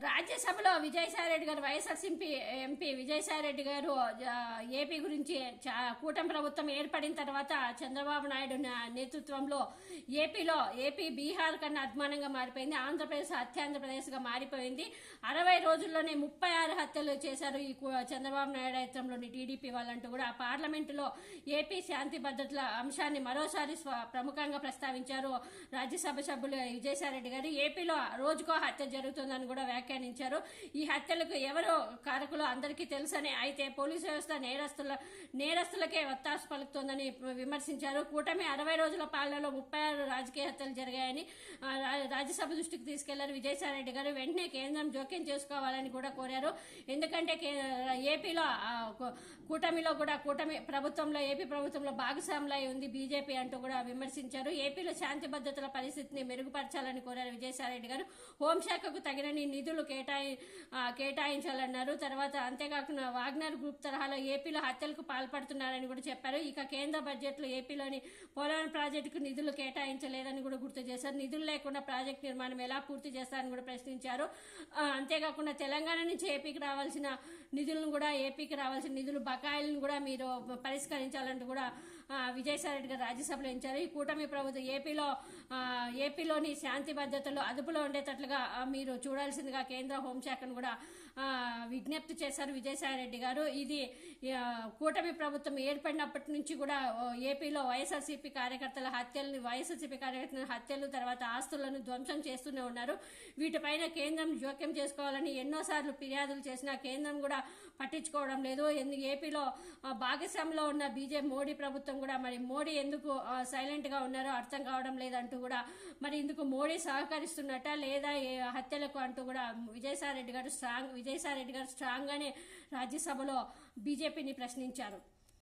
రాజ్యసభలో విజయసాయిరెడ్డి గారు వైఎస్ఆర్సీపీ ఎంపీ విజయసాయిరెడ్డి గారు ఏపీ గురించి కూటమి ప్రభుత్వం ఏర్పడిన తర్వాత చంద్రబాబు నాయుడు నేతృత్వంలో ఏపీ బీహార్ కన్నా అద్మానంగా మారిపోయింది. ఆంధ్రప్రదేశ్ అత్యాంధ్రప్రదేశ్గా మారిపోయింది. 60 రోజుల్లోనే 36 హత్యలు చేశారు ఈ చంద్రబాబు నాయుడు నేతృత్వంలోని టీడీపీ వాళ్ళంటూ కూడా పార్లమెంటులో ఏపీ శాంతి భద్రతల అంశాన్ని మరోసారి ప్రముఖంగా ప్రస్తావించారు రాజ్యసభ సభ్యులు విజయసాయిరెడ్డి గారు. ఏపీలో రోజుకో హత్య జరుగుతుందని కూడా వ్యాఖ్యానించారు. ఈ హత్యలకు ఎవరో కారకులు అందరికీ తెలుసని, అయితే పోలీసు వ్యవస్థ నేరస్తులకే వత్తాసు పలుకుతోందని విమర్శించారు. కూటమి 60 రోజుల పాలనలో 36 రాజకీయ హత్యలు జరిగాయని రాజ్యసభ దృష్టికి తీసుకెళ్లారు విజయసాయిరెడ్డి గారు. వెంటనే కేంద్రం జోక్యం చేసుకోవాలని కూడా కోరారు. ఎందుకంటే ఏపీలో కూటమి ప్రభుత్వంలో ఏపీ ప్రభుత్వంలో భాగస్వాములై ఉంది బీజేపీ అంటూ కూడా విమర్శించారు. ఏపీలో శాంతి భద్రతల పరిస్థితిని మెరుగుపరచాలని కోరారు విజయసాయిరెడ్డి గారు. హోంశాఖకు తగినన్ని నిధులు కేటాయించాలన్నారు. తర్వాత అంతేకాకుండా వాగ్నర్ గ్రూప్ తరహాలో ఏపీలో హత్యలకు పాల్పడుతున్నారని కూడా చెప్పారు. ఇక కేంద్ర బడ్జెట్ లో ఏపీలోని పోలవరం ప్రాజెక్టుకు నిధులు కేటాయించలేదని కూడా గుర్తు చేశారు. నిధులు లేకుండా ప్రాజెక్టు నిర్మాణం ఎలా పూర్తి చేస్తారని కూడా ప్రశ్నించారు. అంతేకాకుండా తెలంగాణ నుంచి ఏపీకి రావాల్సిన నిధులు బకాయిలను కూడా మీరు పరిష్కరించాలంటూ కూడా విజయసాయిరెడ్డి గారు రాజ్యసభలో ఇచ్చారు. ఈ కూటమి ప్రభుత్వం ఏపీలోని శాంతి భద్రతలు అదుపులో ఉండేటట్లుగా మీరు చూడాల్సిందిగా కేంద్ర హోంశాఖను కూడా విజ్ఞప్తి చేశారు విజయసాయిరెడ్డి గారు. ఇది కూటమి ప్రభుత్వం ఏర్పడినప్పటి నుంచి కూడా ఏపీలో వైఎస్ఆర్సీపీ కార్యకర్తల హత్యలు తర్వాత ఆస్తులను ధ్వంసం చేస్తూనే ఉన్నారు. వీటిపైన కేంద్రం జోక్యం చేసుకోవాలని ఎన్నోసార్లు ఫిర్యాదులు చేసినా కేంద్రం కూడా పట్టించుకోవడం లేదు. ఏపీలో భాగస్వామ్యంలో ఉన్న మోడీ ప్రభుత్వం కూడా మరి మోడీ ఎందుకు సైలెంట్ గా ఉన్నారో అర్థం కావడం లేదంటూ కూడా మరి ఇందుకు మోడీ సహకరిస్తున్నట్ట లేదా హత్యలకు అంటూ కూడా విజయసాయిరెడ్డి గారు స్ట్రాంగ్ గానే రాజ్యసభలో బీజేపీని ప్రశ్నించారు.